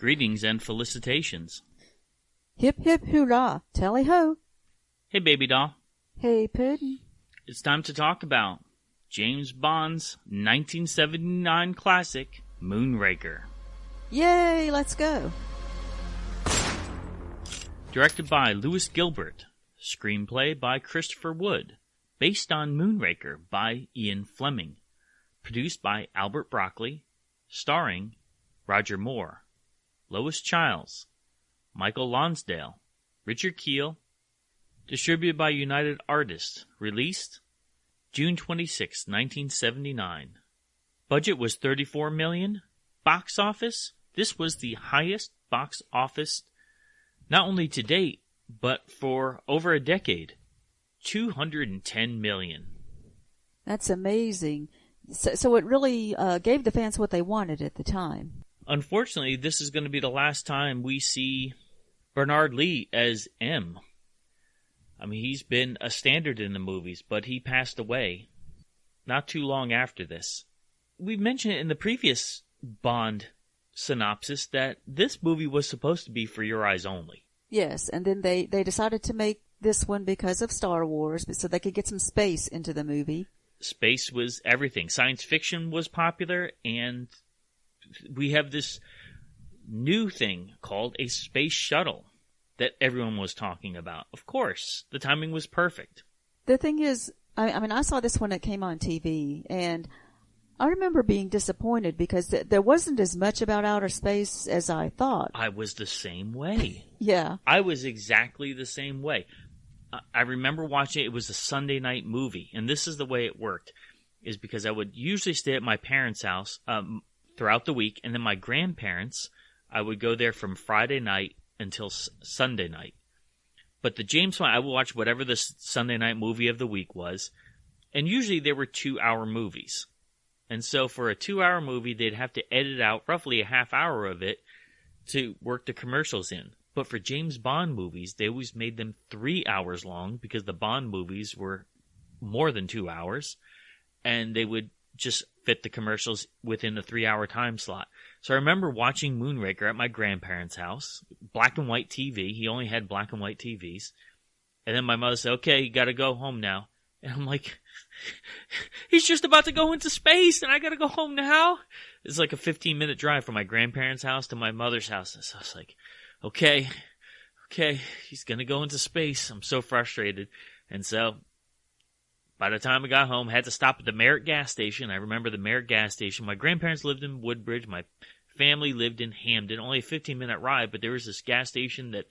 Greetings and felicitations. Hip hip hurrah, tally-ho. Hey, baby doll. Hey, Puddin'. It's time to talk about James Bond's 1979 classic, Moonraker. Yay, let's go. Directed by Lewis Gilbert. Screenplay by Christopher Wood. Based on Moonraker by Ian Fleming. Produced by Albert Broccoli. Starring Roger Moore, Lois Chiles, Michael Lonsdale, Richard Kiel. Distributed by United Artists. Released June 26, 1979. Budget was $34 million. Box office, this was the highest box office not only to date, but for over a decade. $210 million. That's amazing. So it really gave the fans what they wanted at the time. Unfortunately, this is going to be the last time we see Bernard Lee as M. I mean, he's been a standard in the movies, but he passed away not too long after this. We mentioned it in the previous Bond synopsis that this movie was supposed to be for your eyes only. Yes, and then they decided to make this one because of Star Wars, so they could get some space into the movie. Space was everything. Science fiction was popular, and we have this new thing called a space shuttle that everyone was talking about. Of course, the timing was perfect. The thing is, I mean, I saw this when it came on TV, and I remember being disappointed because there wasn't as much about outer space as I thought. I was the same way. Yeah. I was exactly the same way. I remember watching it. It was a Sunday night movie, and this is the way it worked, is because I would usually stay at my parents' house throughout the week, and then my grandparents, I would go there from Friday night until Sunday night. But the James Bond, I would watch whatever the Sunday night movie of the week was, and usually they were 2-hour movies. And so for a 2-hour movie, they'd have to edit out roughly a half hour of it to work the commercials in. But for James Bond movies, they always made them 3 hours long because the Bond movies were more than 2 hours, and they would just fit the commercials within the 3-hour time slot. So I remember watching Moonraker at my grandparents' house, black and white TV. He only had black and white TVs. And then my mother said, okay, you got to go home now. And I'm like, he's just about to go into space, and I got to go home now? It's like a 15-minute drive from my grandparents' house to my mother's house. And so I was like, okay, he's going to go into space. I'm so frustrated. And so by the time I got home, I had to stop at the Merritt gas station. I remember the Merritt gas station. My grandparents lived in Woodbridge. My family lived in Hamden. Only a 15-minute ride, but there was this gas station that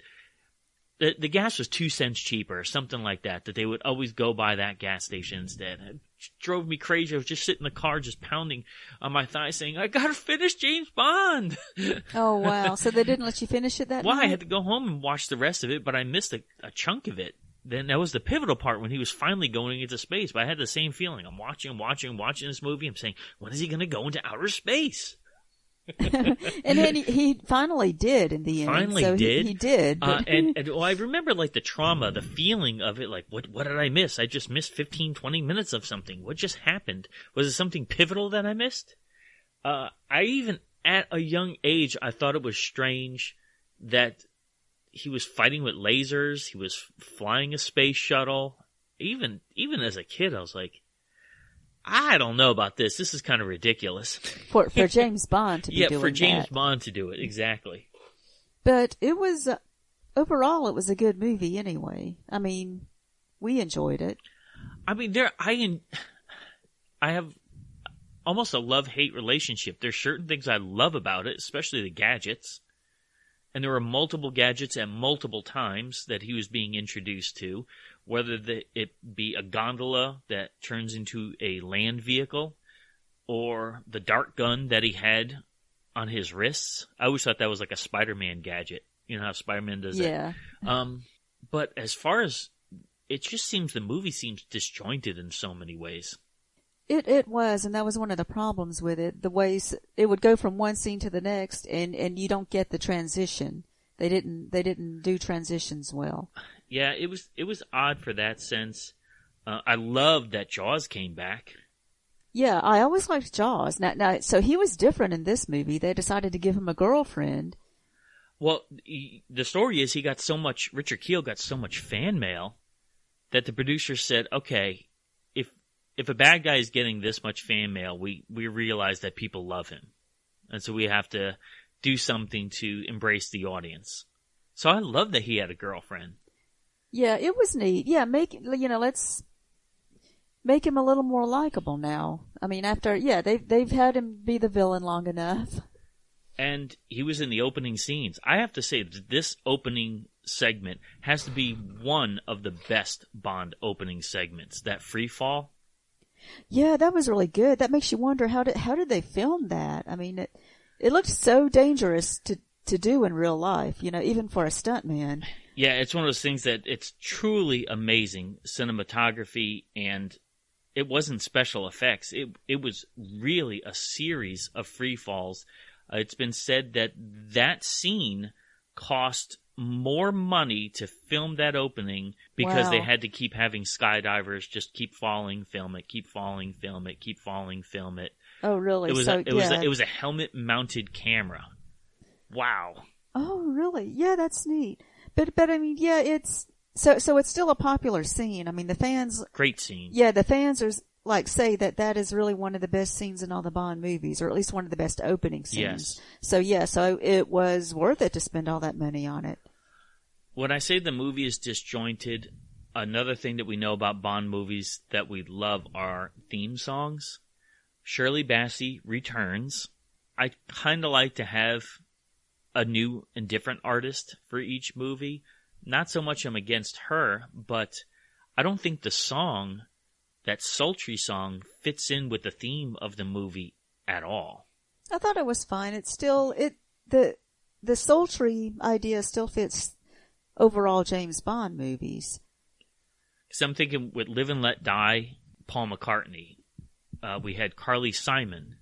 the gas was 2 cents cheaper or something like that they would always go by that gas station instead. It drove me crazy. I was just sitting in the car just pounding on my thigh saying, I got to finish James Bond. Oh, wow. So they didn't let you finish it that night? Well, I had to go home and watch the rest of it, but I missed a chunk of it. Then that was the pivotal part when he was finally going into space. But I had the same feeling. I'm watching this movie. I'm saying, when is he going to go into outer space? And then he finally did in the end. Finally so did. He did. And I remember like the trauma, the feeling of it. Like, what did I miss? I just missed 15, 20 minutes of something. What just happened? Was it something pivotal that I missed? I even, at a young age, I thought it was strange that he was fighting with lasers. He was flying a space shuttle. Even as a kid, I was like, I don't know about this. This is kind of ridiculous. For James Bond to be doing that. Yeah, for James Bond to do it, exactly. But it was, overall, it was a good movie anyway. I mean, we enjoyed it. I mean, I have almost a love-hate relationship. There's certain things I love about it, especially the gadgets. And there were multiple gadgets at multiple times that he was being introduced to, whether it be a gondola that turns into a land vehicle or the dart gun that he had on his wrists. I always thought that was like a Spider-Man gadget. You know how Spider-Man does that? Yeah. But as far as, it just seems the movie seems disjointed in so many ways. It was, and that was one of the problems with it. The ways it would go from one scene to the next, and you don't get the transition. They didn't do transitions well. Yeah, it was odd for that sense. I loved that Jaws came back. Yeah, I always liked Jaws. Now, so he was different in this movie. They decided to give him a girlfriend, Well, the story is Richard Kiel got so much fan mail that the producer said, okay, if a bad guy is getting this much fan mail, we realize that people love him. And so we have to do something to embrace the audience. So I love that he had a girlfriend. Yeah, it was neat. Yeah, let's make him a little more likable now. I mean, they've had him be the villain long enough. And he was in the opening scenes. I have to say that this opening segment has to be one of the best Bond opening segments. That free fall. Yeah, that was really good. That makes you wonder how did they film that? I mean, it looked so dangerous to do in real life, even for a stuntman. Yeah, it's one of those things that it's truly amazing cinematography, and it wasn't special effects. It was really a series of free falls. It's been said that scene cost more money to film that opening because they had to keep having skydivers just keep falling, film it, keep falling, film it, keep falling, film it. Oh, really? It was a helmet-mounted camera. Wow. Oh, really? Yeah, that's neat. But I mean, yeah, it's so it's still a popular scene. I mean, the fans. Great scene. Yeah, the fans are say that is really one of the best scenes in all the Bond movies, or at least one of the best opening scenes. Yes. So it was worth it to spend all that money on it. When I say the movie is disjointed, another thing that we know about Bond movies that we love are theme songs. Shirley Bassey returns. I kind of like to have a new and different artist for each movie. Not so much I'm against her, but I don't think the song, that sultry song, fits in with the theme of the movie at all. I thought it was fine. It's still the sultry idea still fits overall James Bond movies. Because I'm thinking with Live and Let Die, Paul McCartney, we had Carly Simon.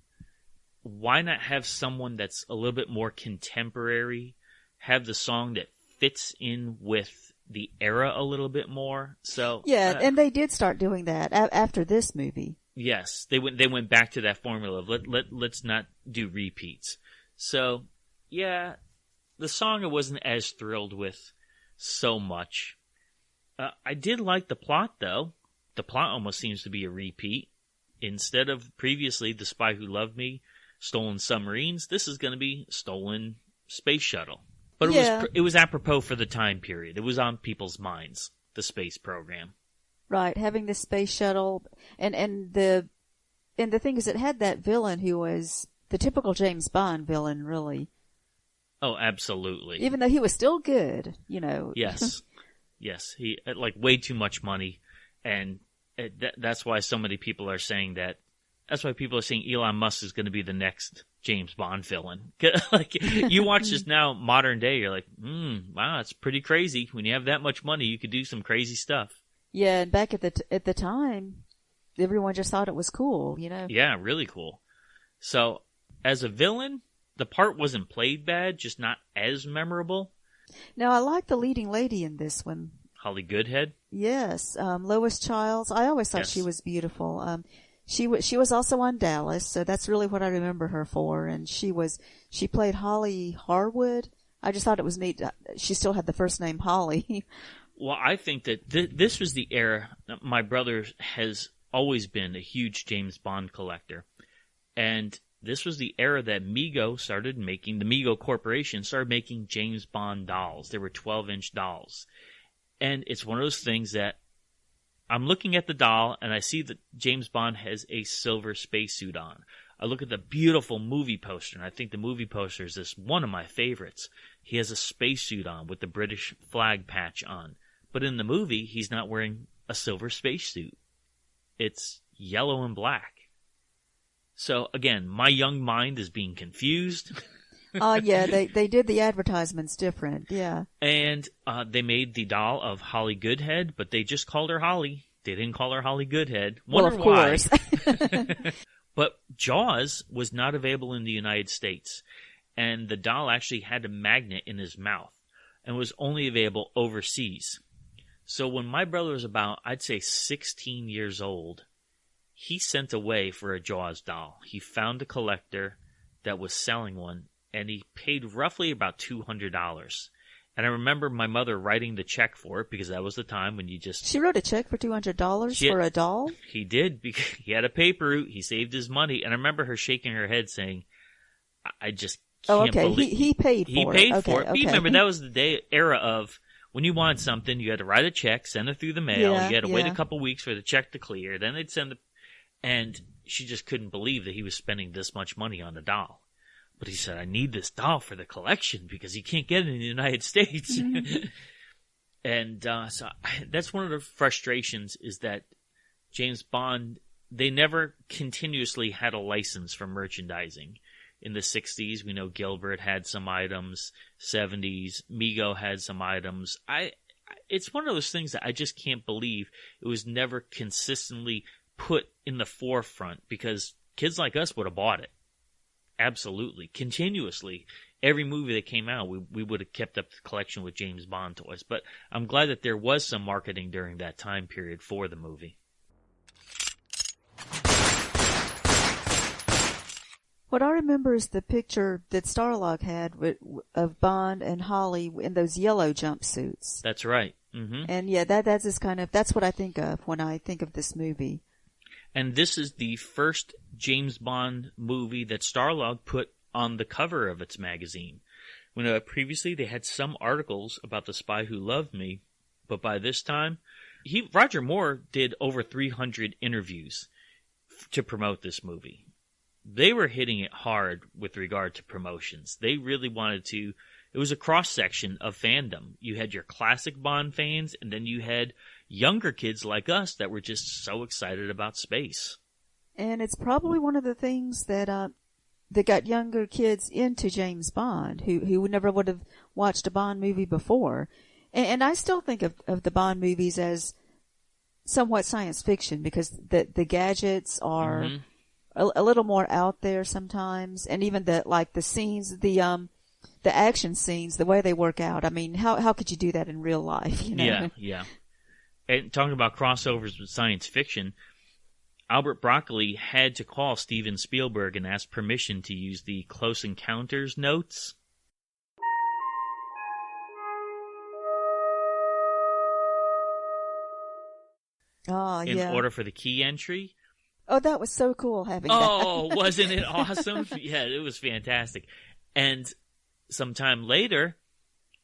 Why not have someone that's a little bit more contemporary, have the song that fits in with the era a little bit more? So yeah, and they did start doing that after this movie. Yes, they went back to that formula of let's not do repeats. So yeah, the song I wasn't as thrilled with so much. I did like the plot though. The plot almost seems to be a repeat. Instead of previously The Spy Who Loved Me, stolen submarines, this is going to be stolen space shuttle. But it was apropos for the time period. It was on people's minds, the space program. Right, having the space shuttle, and the thing is, it had that villain who was the typical James Bond villain, really. Oh, absolutely. Even though he was still good, Yes, yes, he had way too much money, and that's why so many people are saying that. That's why people are saying Elon Musk is going to be the next James Bond villain. You watch this now, modern day, you're like, wow, it's pretty crazy. When you have that much money, you could do some crazy stuff. Yeah, and back at the time, everyone just thought it was cool, Yeah, really cool. So, as a villain, the part wasn't played bad, just not as memorable. Now, I like the leading lady in this one. Holly Goodhead? Yes, Lois Childs. I always thought she was beautiful. She was also on Dallas, so that's really what I remember her for. And she played Holly Harwood. I just thought it was neat. She still had the first name Holly. Well, I think that this was the era. My brother has always been a huge James Bond collector. And this was the era that the Mego Corporation started making James Bond dolls. They were 12-inch dolls. And it's one of those things that I'm looking at the doll, and I see that James Bond has a silver spacesuit on. I look at the beautiful movie poster, and I think the movie poster is one of my favorites. He has a spacesuit on with the British flag patch on. But in the movie, he's not wearing a silver spacesuit. It's yellow and black. So, again, my young mind is being confused. Yeah, they did the advertisements different, yeah. And they made the doll of Holly Goodhead, but they just called her Holly. They didn't call her Holly Goodhead. Well, of course. But Jaws was not available in the United States. And the doll actually had a magnet in his mouth and was only available overseas. So when my brother was about, I'd say 16 years old, he sent away for a Jaws doll. He found a collector that was selling one, and he paid roughly about $200. And I remember my mother writing the check for it because that was the time when you just... She wrote a check for $200 for a doll? He did, because he had a paper route. He saved his money. And I remember her shaking her head saying, I just can't believe... He paid for it. He paid for it. But you remember, that was the era of when you wanted something, you had to write a check, send it through the mail. You had to wait a couple weeks for the check to clear. Then they'd send the... And she just couldn't believe that he was spending this much money on a doll. But he said, I need this doll for the collection because you can't get it in the United States. Mm-hmm. And so that's one of the frustrations, is that James Bond, they never continuously had a license for merchandising. In the 60s, we know Gilbert had some items. 70s, Mego had some items. It's one of those things that I just can't believe it was never consistently put in the forefront, because kids like us would have bought it. Absolutely. Continuously. Every movie that came out, we would have kept up the collection with James Bond toys. But I'm glad that there was some marketing during that time period for the movie. What I remember is the picture that Starlog had of Bond and Holly in those yellow jumpsuits. That's right. Mm-hmm. And yeah, that's what I think of when I think of this movie. And this is the first James Bond movie that Starlog put on the cover of its magazine. When previously they had some articles about The Spy Who Loved Me, but by this time, Roger Moore did over 300 interviews to promote this movie. They were hitting it hard with regard to promotions. They really wanted to... It was a cross-section of fandom. You had your classic Bond fans, and then you had younger kids like us that were just so excited about space. And it's probably one of the things that got younger kids into James Bond, who never would have watched a Bond movie before. And I still think of the Bond movies as somewhat science fiction, because the gadgets are a little more out there sometimes, and even the scenes, the action scenes, the way they work out. I mean, how could you do that in real life? You know? Yeah. And talking about crossovers with science fiction, Albert Broccoli had to call Steven Spielberg and ask permission to use the Close Encounters notes. In order for the key entry. Oh, that was so cool having that. Oh, wasn't it awesome? Yeah, it was fantastic. And sometime later,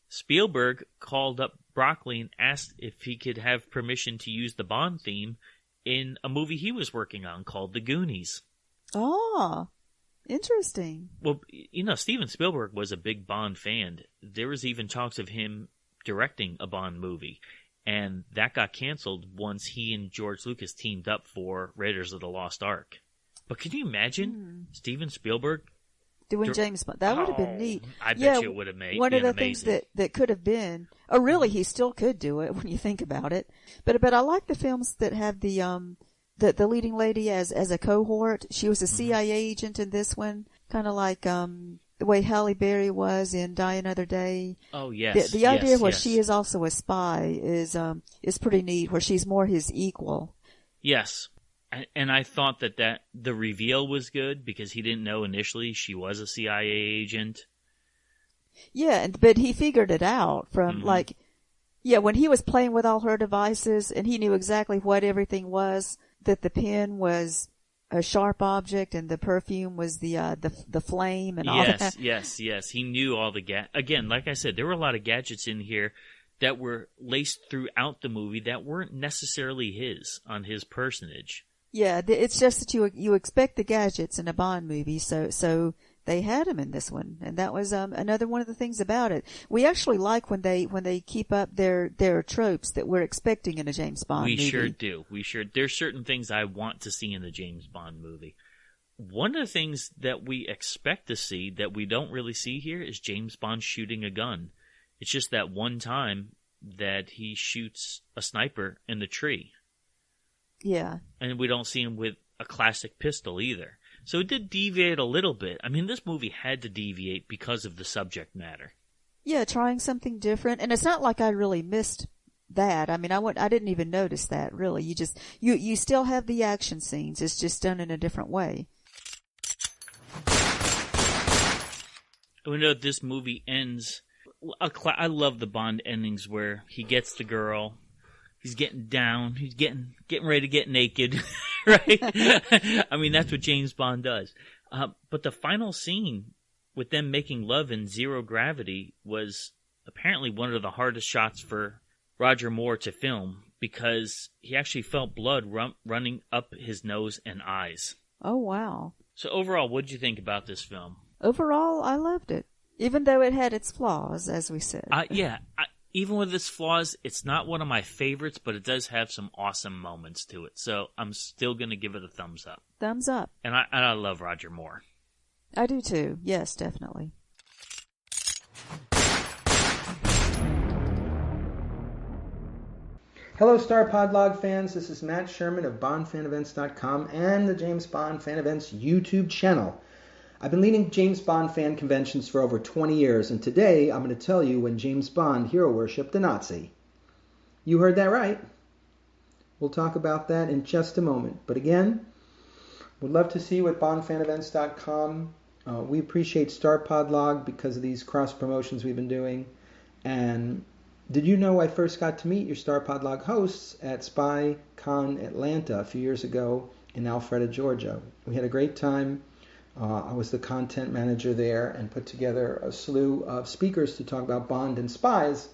Spielberg called up Broccoli and asked if he could have permission to use the Bond theme in a movie he was working on called The Goonies. Oh, interesting. Well, Steven Spielberg was a big Bond fan. There was even talks of him directing a Bond movie, and that got canceled once he and George Lucas teamed up for Raiders of the Lost Ark. But can you imagine Steven Spielberg doing James Bond? That would have been neat. I bet you it would have made one of the amazing. Things that could have been. Oh, really? He still could do it when you think about it. But I like the films that have the leading lady as a cohort. She was a CIA agent in this one, kind of like the way Halle Berry was in Die Another Day. Oh yes. The idea where she is also a spy is pretty neat. Where she's more his equal. Yes. And I thought that the reveal was good because he didn't know initially she was a CIA agent. Yeah, but he figured it out from when he was playing with all her devices and he knew exactly what everything was, that the pen was a sharp object and the perfume was the flame and all that. Yes. He knew all the again, like I said, there were a lot of gadgets in here that were laced throughout the movie that weren't necessarily on his personage. Yeah, it's just that you expect the gadgets in a Bond movie, so they had them in this one, and that was another one of the things about it. We actually like when they keep up their tropes that we're expecting in a James Bond movie. We sure do. There's certain things I want to see in the James Bond movie. One of the things that we expect to see that we don't really see here is James Bond shooting a gun. It's just that one time that he shoots a sniper in the tree. Yeah. And we don't see him with a classic pistol either. So it did deviate a little bit. I mean, this movie had to deviate because of the subject matter. Yeah, trying something different. And it's not like I really missed that. I mean, I didn't even notice that, really. You still have the action scenes. It's just done in a different way. We know this movie ends. I love the Bond endings where he gets the girl, he's getting down, he's getting ready to get naked, right? I mean, that's what James Bond does. But the final scene with them making love in zero gravity was apparently one of the hardest shots for Roger Moore to film because he actually felt blood running up his nose and eyes. Oh, wow. So overall, what did you think about this film? Overall, I loved it, even though it had its flaws, as we said. Even with its flaws, it's not one of my favorites, but it does have some awesome moments to it. So I'm still going to give it a thumbs up. Thumbs up. And I love Roger Moore. I do too. Yes, definitely. Hello, StarPodLog fans. This is Matt Sherman of BondFanEvents.com and the James Bond Fan Events YouTube channel. I've been leading James Bond fan conventions for over 20 years, and today I'm going to tell you when James Bond hero worshipped a Nazi. You heard that right. We'll talk about that in just a moment. But again, we'd love to see you at BondFanEvents.com. We appreciate StarPodLog because of these cross-promotions we've been doing. And did you know I first got to meet your StarPodLog hosts at SpyCon Atlanta a few years ago in Alpharetta, Georgia? We had a great time. I was the content manager there and put together a slew of speakers to talk about Bond and spies.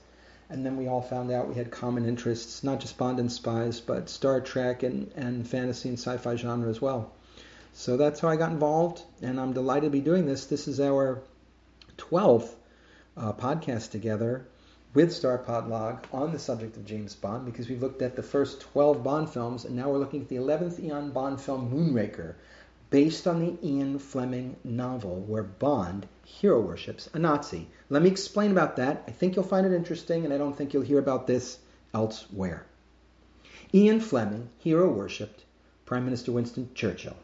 And then we all found out we had common interests, not just Bond and spies, but Star Trek and fantasy and sci-fi genre as well. So that's how I got involved, and I'm delighted to be doing this. This is our 12th podcast together with StarPodLog on the subject of James Bond, because we've looked at the first 12 Bond films, and now we're looking at the 11th Eon Bond film, Moonraker, based on the Ian Fleming novel where Bond hero worships a Nazi. Let me explain about that. I think you'll find it interesting, and I don't think you'll hear about this elsewhere. Ian Fleming hero worshipped Prime Minister Winston Churchill.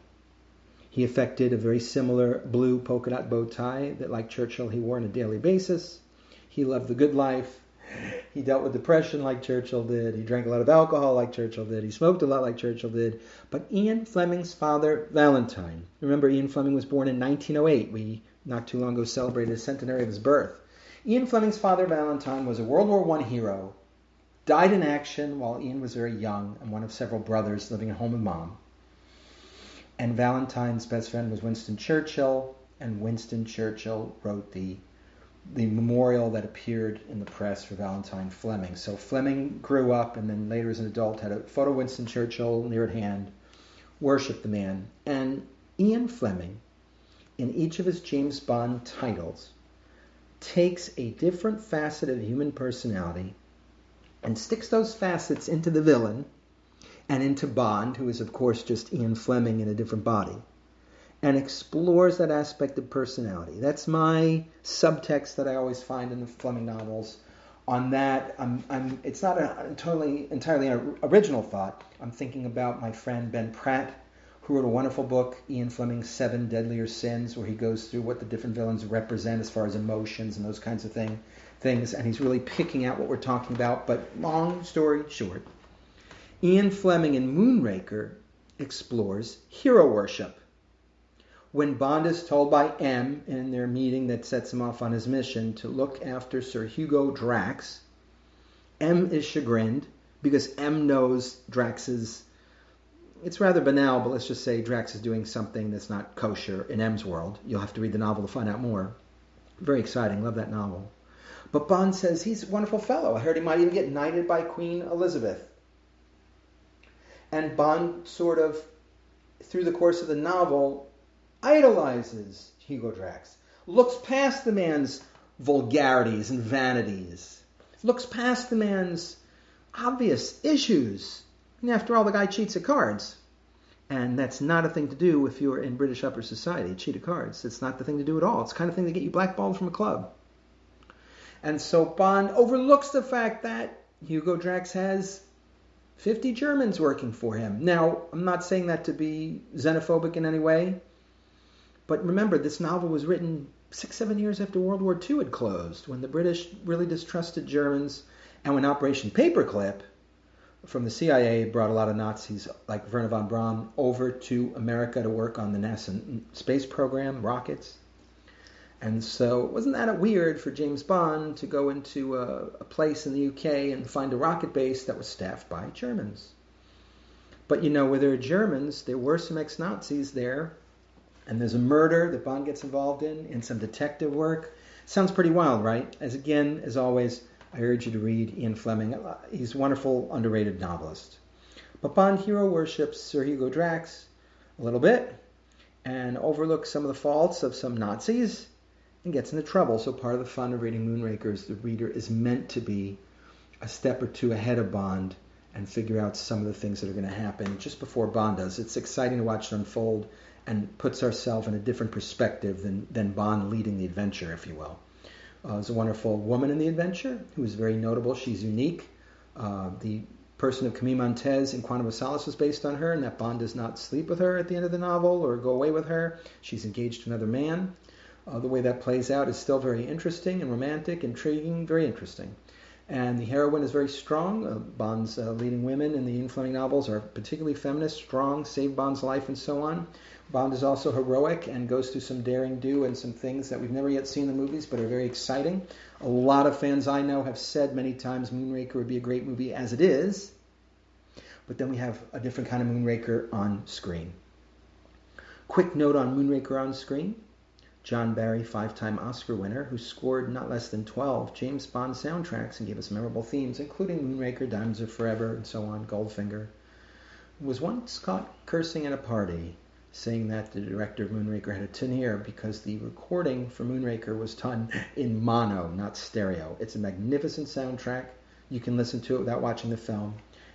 He affected a very similar blue polka dot bow tie that, like Churchill, he wore on a daily basis. He loved the good life. He dealt with depression like Churchill did. He drank a lot of alcohol like Churchill did. He smoked a lot like Churchill did. But Ian Fleming's father, Valentine, remember Ian Fleming was born in 1908. We, not too long ago, celebrated the centenary of his birth. Ian Fleming's father, Valentine, was a World War I hero, died in action while Ian was very young and one of several brothers living at home with Mom. And Valentine's best friend was Winston Churchill, and Winston Churchill wrote the memorial that appeared in the press for Valentine Fleming. So Fleming grew up and then later as an adult had a photo of Winston Churchill near at hand, worshipped the man. And Ian Fleming, in each of his James Bond titles, takes a different facet of human personality and sticks those facets into the villain and into Bond, who is of course just Ian Fleming in a different body, and explores that aspect of personality. That's my subtext that I always find in the Fleming novels. On that, it's not entirely an original thought. I'm thinking about my friend Ben Pratt, who wrote a wonderful book, Ian Fleming's 7 Deadlier Sins, where he goes through what the different villains represent as far as emotions and those kinds of things, and he's really picking out what we're talking about. But long story short, Ian Fleming in Moonraker explores hero worship. When Bond is told by M in their meeting that sets him off on his mission to look after Sir Hugo Drax, M is chagrined because M knows Drax's, it's rather banal, but let's just say Drax is doing something that's not kosher in M's world. You'll have to read the novel to find out more. Very exciting. Love that novel. But Bond says he's a wonderful fellow. I heard he might even get knighted by Queen Elizabeth. And Bond sort of, through the course of the novel, idolizes Hugo Drax, looks past the man's vulgarities and vanities, looks past the man's obvious issues. And after all, the guy cheats at cards. And that's not a thing to do if you're in British upper society, cheat at cards. It's not the thing to do at all. It's the kind of thing to get you blackballed from a club. And so Bond overlooks the fact that Hugo Drax has 50 Germans working for him. Now, I'm not saying that to be xenophobic in any way, but remember, this novel was written 6-7 years after World War II had closed, when the British really distrusted Germans, and when Operation Paperclip from the CIA brought a lot of Nazis like Werner von Braun over to America to work on the NASA space program, rockets. And so it wasn't that weird for James Bond to go into a place in the UK and find a rocket base that was staffed by Germans. But where there are Germans, there were some ex-Nazis there, and there's a murder that Bond gets involved in some detective work. Sounds pretty wild, right? As always, I urge you to read Ian Fleming. He's a wonderful, underrated novelist. But Bond hero worships Sir Hugo Drax a little bit and overlooks some of the faults of some Nazis and gets into trouble. So part of the fun of reading Moonraker is the reader is meant to be a step or two ahead of Bond and figure out some of the things that are going to happen just before Bond does. It's exciting to watch it unfold and puts ourselves in a different perspective than Bond leading the adventure, if you will. There's a wonderful woman in the adventure who is very notable. She's unique. The person of Camille Montez in Quantum of Solace was based on her, and that Bond does not sleep with her at the end of the novel or go away with her. She's engaged to another man. The way that plays out is still very interesting and romantic, intriguing, very interesting. And the heroine is very strong. Bond's leading women in the Ian Fleming novels are particularly feminist, strong, save Bond's life, and so on. Bond is also heroic and goes through some daring do and some things that we've never yet seen in the movies but are very exciting. A lot of fans I know have said many times Moonraker would be a great movie as it is, but then we have a different kind of Moonraker on screen. Quick note on Moonraker on screen. John Barry, 5-time Oscar winner, who scored not less than 12 James Bond soundtracks and gave us memorable themes, including Moonraker, Diamonds Are Forever, and so on, Goldfinger, was once caught cursing at a party, saying that the director of Moonraker had a tin ear because the recording for Moonraker was done in mono, not stereo. It's a magnificent soundtrack. You can listen to it without watching the film.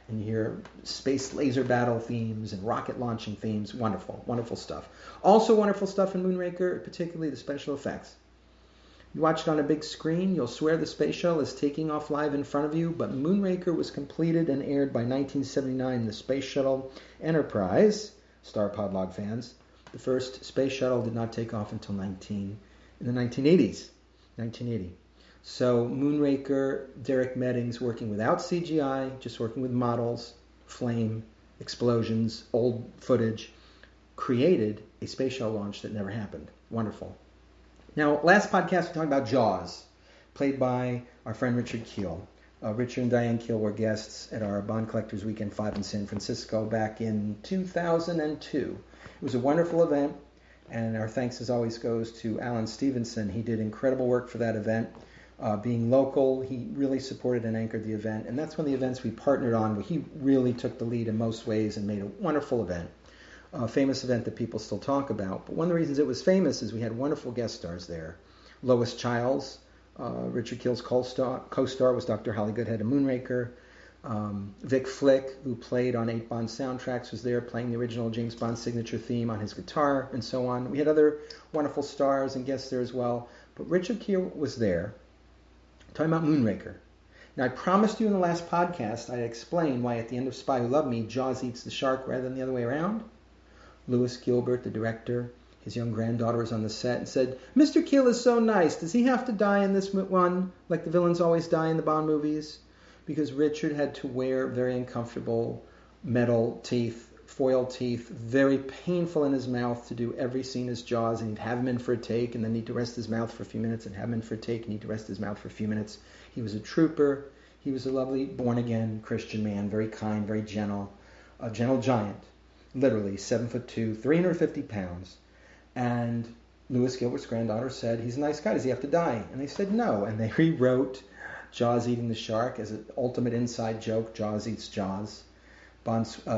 And you hear space laser battle themes and rocket launching themes. Wonderful, wonderful stuff. Also wonderful stuff in Moonraker, particularly the special effects. You watch it on a big screen, you'll swear the space shuttle is taking off live in front of you, but Moonraker was completed and aired by 1979. The Space Shuttle Enterprise, StarPodTrek fans, the first space shuttle did not take off until in the 1980s. 1980. So Moonraker, Derek Meddings working without CGI, just working with models, flame, explosions, old footage, created a space shuttle launch that never happened. Wonderful. Now, last podcast we talked about Jaws, played by our friend Richard Kiel. Richard and Diane Kiel were guests at our Bond Collectors Weekend 5 in San Francisco back in 2002. It was a wonderful event, and our thanks as always goes to Alan Stevenson. He did incredible work for that event. Being local, he really supported and anchored the event, and that's one of the events we partnered on where he really took the lead in most ways and made a wonderful event, a famous event that people still talk about. But one of the reasons it was famous is we had wonderful guest stars there. Lois Childs, Richard Kiel's co-star was Dr. Holly Goodhead of Moonraker. Vic Flick, who played on 8 Bond soundtracks, was there playing the original James Bond signature theme on his guitar and so on. We had other wonderful stars and guests there as well, but Richard Kiel was there. Talking about Moonraker. Now, I promised you in the last podcast I'd explain why at the end of Spy Who Loved Me, Jaws eats the shark rather than the other way around. Louis Gilbert, the director, his young granddaughter was on the set and said, Mr. Kiel is so nice. Does he have to die in this one like the villains always die in the Bond movies? Because Richard had to wear very uncomfortable metal teeth, foil teeth, very painful in his mouth to do every scene as Jaws, and he'd have him in for a take and then need to rest his mouth for a few minutes and have him in for a take and need to rest his mouth for a few minutes. He was a trooper. He was a lovely born-again Christian man, very kind, very gentle, a gentle giant, literally 7'2", 350 pounds. And Louis Gilbert's granddaughter said, he's a nice guy, does he have to die? And they said no, and they rewrote Jaws eating the shark as an ultimate inside joke, Jaws eats Jaws.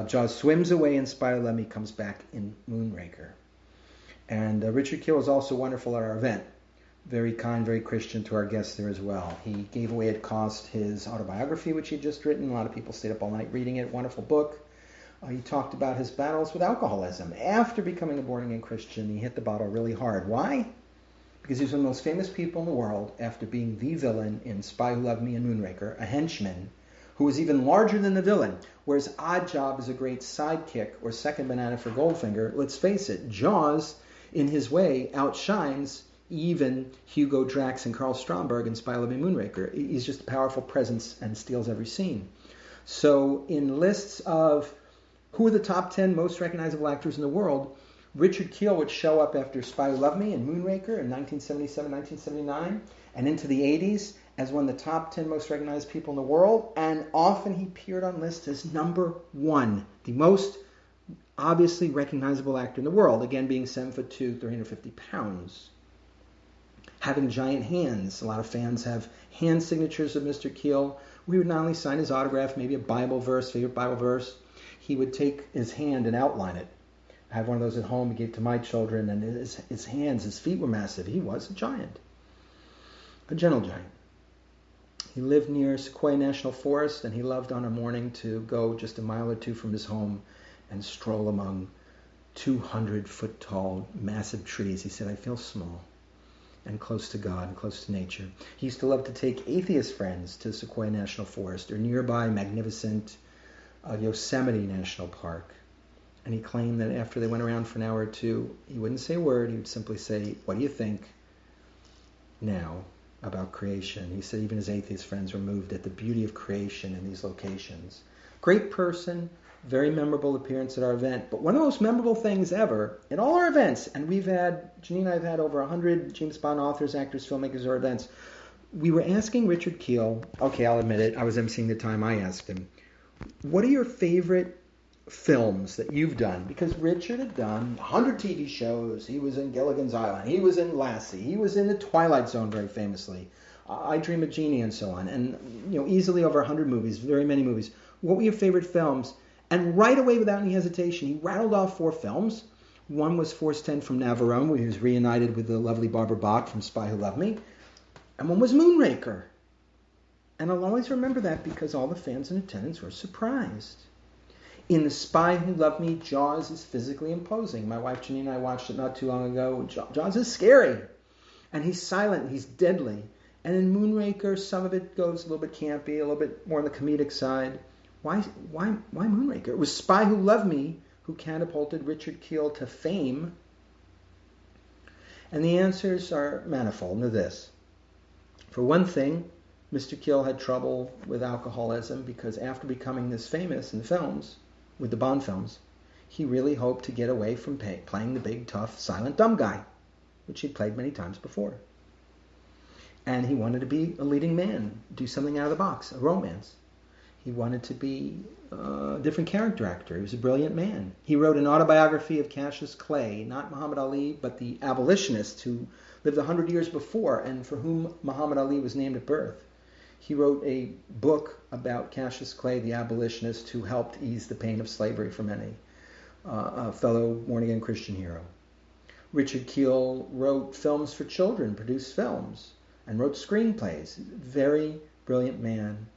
Jaws swims away in Spy Who Loved Me, comes back in Moonraker. And Richard Kiel was also wonderful at our event. Very kind, very Christian to our guests there as well. He gave away at cost his autobiography, which he'd just written. A lot of people stayed up all night reading it. Wonderful book. He talked about his battles with alcoholism. After becoming a born-again Christian, he hit the bottle really hard. Why? Because he was one of the most famous people in the world after being the villain in Spy Who Loved Me and Moonraker, a henchman who was even larger than the villain, whereas Oddjob is a great sidekick or second banana for Goldfinger. Let's face it, Jaws, in his way, outshines even Hugo Drax and Carl Stromberg in Spy Who Loved Me and Moonraker. He's just a powerful presence and steals every scene. So in lists of who are the top 10 most recognizable actors in the world, Richard Kiel would show up after Spy Who Loved Me and Moonraker in 1977, 1979, and into the 80s as one of the top 10 most recognized people in the world, and often he appeared on lists as number one, the most obviously recognizable actor in the world, again being 7'2", 350 pounds. Having giant hands. A lot of fans have hand signatures of Mr. Kiel. We would not only sign his autograph, maybe a Bible verse, favorite Bible verse, he would take his hand and outline it. I have one of those at home, he gave to my children, and his hands, his feet were massive. He was a giant, a gentle giant. He lived near Sequoia National Forest, and he loved on a morning to go just a mile or two from his home and stroll among 200-foot-tall, massive trees. He said, I feel small and close to God and close to nature. He used to love to take atheist friends to Sequoia National Forest or nearby magnificent Yosemite National Park. And he claimed that after they went around for an hour or two, he wouldn't say a word. He would simply say, what do you think now about creation? He said even his atheist friends were moved at the beauty of creation in these locations. Great person, very memorable appearance at our event. But one of the most memorable things ever in all our events, and Janine and I have had over 100 James Bond authors, actors, filmmakers at our events. We were asking Richard Kiel, okay, I'll admit it, I was emceeing the time, I asked him, what are your favorite films that you've done? Because Richard had done 100 TV shows. He was in Gilligan's Island. He was in Lassie. He was in The Twilight Zone very famously. I Dream of Jeannie and so on. And, easily over 100 movies, very many movies. What were your favorite films? And right away, without any hesitation, he rattled off 4 films. One was Force 10 from Navarone, where he was reunited with the lovely Barbara Bach from Spy Who Loved Me. And one was Moonraker. And I'll always remember that because all the fans in attendance were surprised. In The Spy Who Loved Me, Jaws is physically imposing. My wife Janine and I watched it not too long ago. Jaws is scary. And he's silent. He's deadly. And in Moonraker, some of it goes a little bit campy, a little bit more on the comedic side. Why Moonraker? It was Spy Who Loved Me who catapulted Richard Kiel to fame. And the answers are manifold. And they're this. For one thing, Mr. Kiel had trouble with alcoholism because after becoming this famous in films, with the Bond films, he really hoped to get away from playing the big, tough, silent, dumb guy, which he'd played many times before. And he wanted to be a leading man, do something out of the box, a romance. He wanted to be a different character actor. He was a brilliant man. He wrote an autobiography of Cassius Clay, not Muhammad Ali, but the abolitionist who lived 100 years before and for whom Muhammad Ali was named at birth. He wrote a book about Cassius Clay, the abolitionist who helped ease the pain of slavery for many, a fellow born-again Christian hero. Richard Kiel wrote films for children, produced films, and wrote screenplays. Very brilliant man.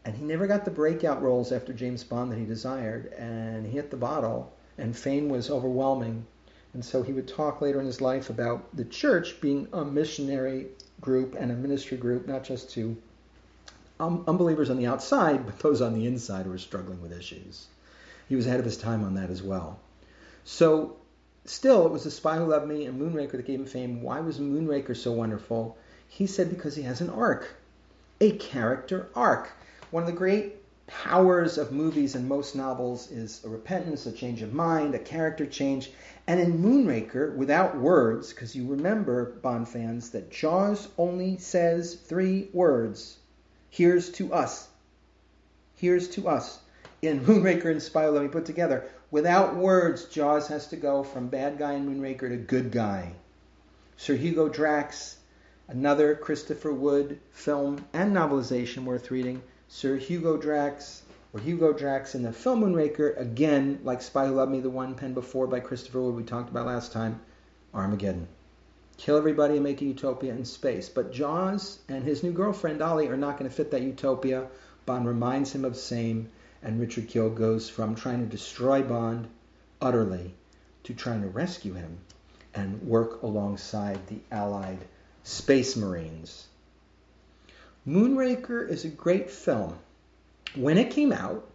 And he never got the breakout roles after James Bond that he desired, and he hit the bottle, and fame was overwhelming. And so he would talk later in his life about the church being a missionary group and a ministry group, not just to unbelievers on the outside, but those on the inside who were struggling with issues. He was ahead of his time on that as well. So, still, it was The Spy Who Loved Me and Moonraker that gave him fame. Why was Moonraker so wonderful? He said because he has an arc, a character arc. One of the great powers of movies and most novels is a repentance, a change of mind, a character change. And in Moonraker, without words, because you remember, Bond fans, that Jaws only says 3 words. Here's to us. Here's to us. In Moonraker and Spy Who Loved Me put together, without words, Jaws has to go from bad guy in Moonraker to good guy. Sir Hugo Drax, another Christopher Wood film and novelization worth reading. Sir Hugo Drax, or Hugo Drax in the film Moonraker, again, like Spy Who Loved Me, the one penned before by Christopher Wood we talked about last time, Armageddon. Kill everybody and make a utopia in space. But Jaws and his new girlfriend, Ollie, are not going to fit that utopia. Bond reminds him of same, and Richard Kiel goes from trying to destroy Bond utterly to trying to rescue him and work alongside the Allied Space Marines. Moonraker is a great film. When it came out,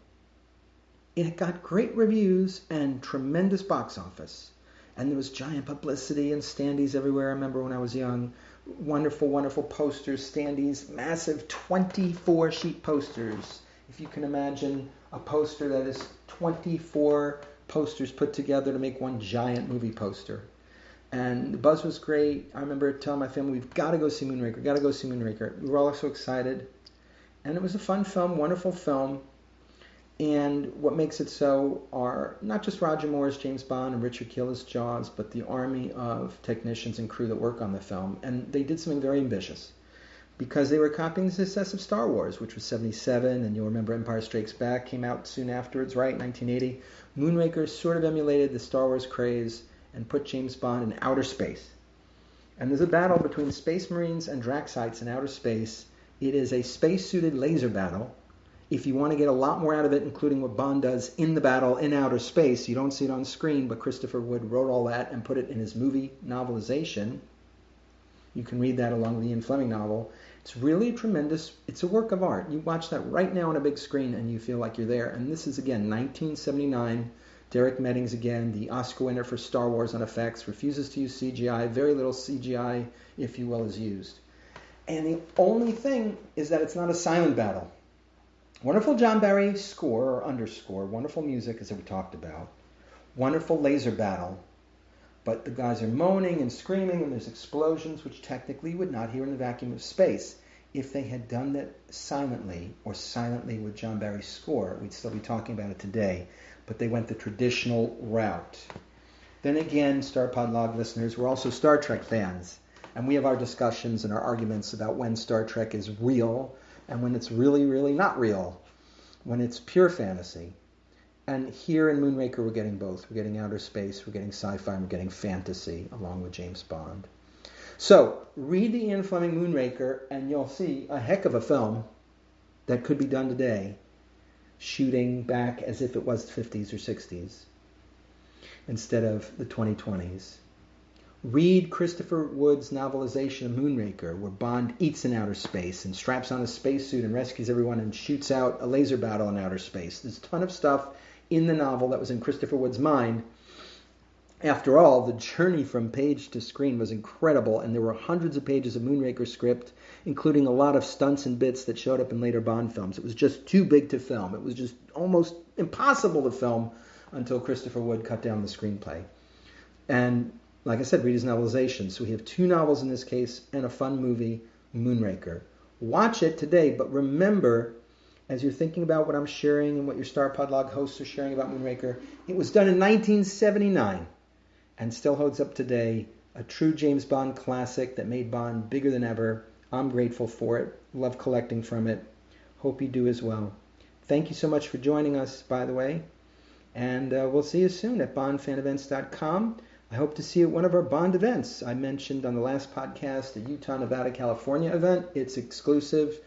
it got great reviews and tremendous box office. And there was giant publicity and standees everywhere. I remember when I was young. Wonderful, wonderful posters, standees, massive 24-sheet posters. If you can imagine a poster that is 24 posters put together to make one giant movie poster. And the buzz was great. I remember telling my family, we've got to go see Moonraker, got to go see Moonraker. We were all so excited. And it was a fun film, wonderful film. And what makes it so are not just Roger Moore as James Bond and Richard Kiel as Jaws, but the army of technicians and crew that work on the film. And they did something very ambitious, because they were copying the success of Star Wars, which was 1977, and you'll remember Empire Strikes Back came out soon afterwards, right, 1980. Moonraker sort of emulated the Star Wars craze and put James Bond in outer space. And there's a battle between Space Marines and Draxites in outer space. It is a space-suited laser battle. If you want to get a lot more out of it, including what Bond does in the battle in outer space, you don't see it on screen, but Christopher Wood wrote all that and put it in his movie novelization. You can read that along with the Ian Fleming novel. It's really tremendous. It's a work of art. You watch that right now on a big screen and you feel like you're there. And this is, again, 1979. Derek Meddings, again, the Oscar winner for Star Wars on effects, refuses to use CGI. Very little CGI, if you will, is used. And the only thing is that it's not a silent battle. Wonderful John Barry score, or underscore, wonderful music, as we talked about. Wonderful laser battle. But the guys are moaning and screaming, and there's explosions, which technically you would not hear in the vacuum of space. If they had done that silently, or silently with John Barry's score, we'd still be talking about it today. But they went the traditional route. Then again, StarPod Log listeners, we're also Star Trek fans. And we have our discussions and our arguments about when Star Trek is real and when it's really, really not real, when it's pure fantasy. And here in Moonraker, we're getting both. We're getting outer space, we're getting sci-fi, and we're getting fantasy, along with James Bond. So, read the Ian Fleming Moonraker, and you'll see a heck of a film that could be done today, shooting back as if it was the 50s or 60s, instead of the 2020s. Read Christopher Wood's novelization of Moonraker, where Bond eats in outer space and straps on a spacesuit and rescues everyone and shoots out a laser battle in outer space. There's a ton of stuff in the novel that was in Christopher Wood's mind. After all, the journey from page to screen was incredible, and there were hundreds of pages of Moonraker script, including a lot of stunts and bits that showed up in later Bond films. It was just too big to film. It was just almost impossible to film until Christopher Wood cut down the screenplay. And like I said, read his novelization. So we have two novels in this case and a fun movie, Moonraker. Watch it today, but remember, as you're thinking about what I'm sharing and what your StarPod Log hosts are sharing about Moonraker, it was done in 1979 and still holds up today. A true James Bond classic that made Bond bigger than ever. I'm grateful for it. Love collecting from it. Hope you do as well. Thank you so much for joining us, by the way. And we'll see you soon at BondFanEvents.com. I hope to see you at one of our Bond events. I mentioned on the last podcast the Utah, Nevada, California event. It's exclusive.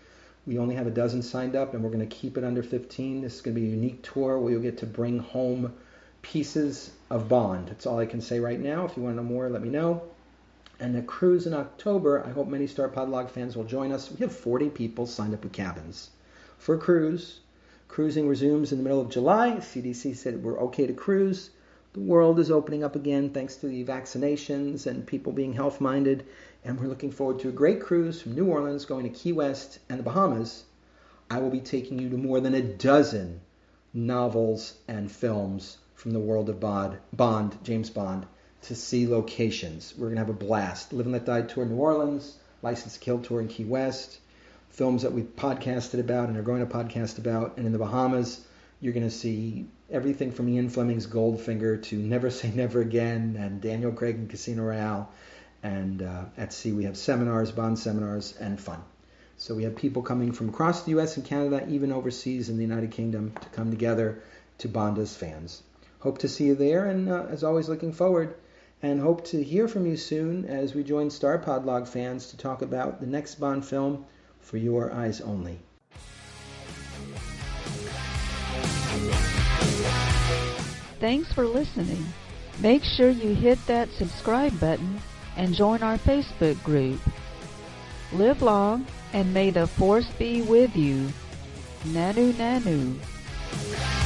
We only have a dozen signed up, and we're going to keep it under 15. This is going to be a unique tour where you'll get to bring home pieces of Bond. That's all I can say right now. If you want to know more, let me know. And the cruise in October, I hope many StarPod Log fans will join us. We have 40 people signed up with cabins for a cruise. Cruising resumes in the middle of July. CDC said we're okay to cruise. The world is opening up again thanks to the vaccinations and people being health-minded. And we're looking forward to a great cruise from New Orleans going to Key West and the Bahamas. I will be taking you to more than a dozen novels and films from the world of Bond, James Bond, to see locations. We're going to have a blast. Live and Let Die tour in New Orleans, License to Kill tour in Key West, films that we've podcasted about and are going to podcast about. And in the Bahamas, you're going to see everything from Ian Fleming's Goldfinger to Never Say Never Again and Daniel Craig and Casino Royale. And at sea, we have seminars, Bond seminars, and fun. So we have people coming from across the U.S. and Canada, even overseas in the United Kingdom, to come together to bond as fans. Hope to see you there, and as always, looking forward. And hope to hear from you soon as we join StarPod Log fans to talk about the next Bond film for your eyes only. Thanks for listening. Make sure you hit that subscribe button and join our Facebook group. Live long, and may the Force be with you. Nanu Nanu.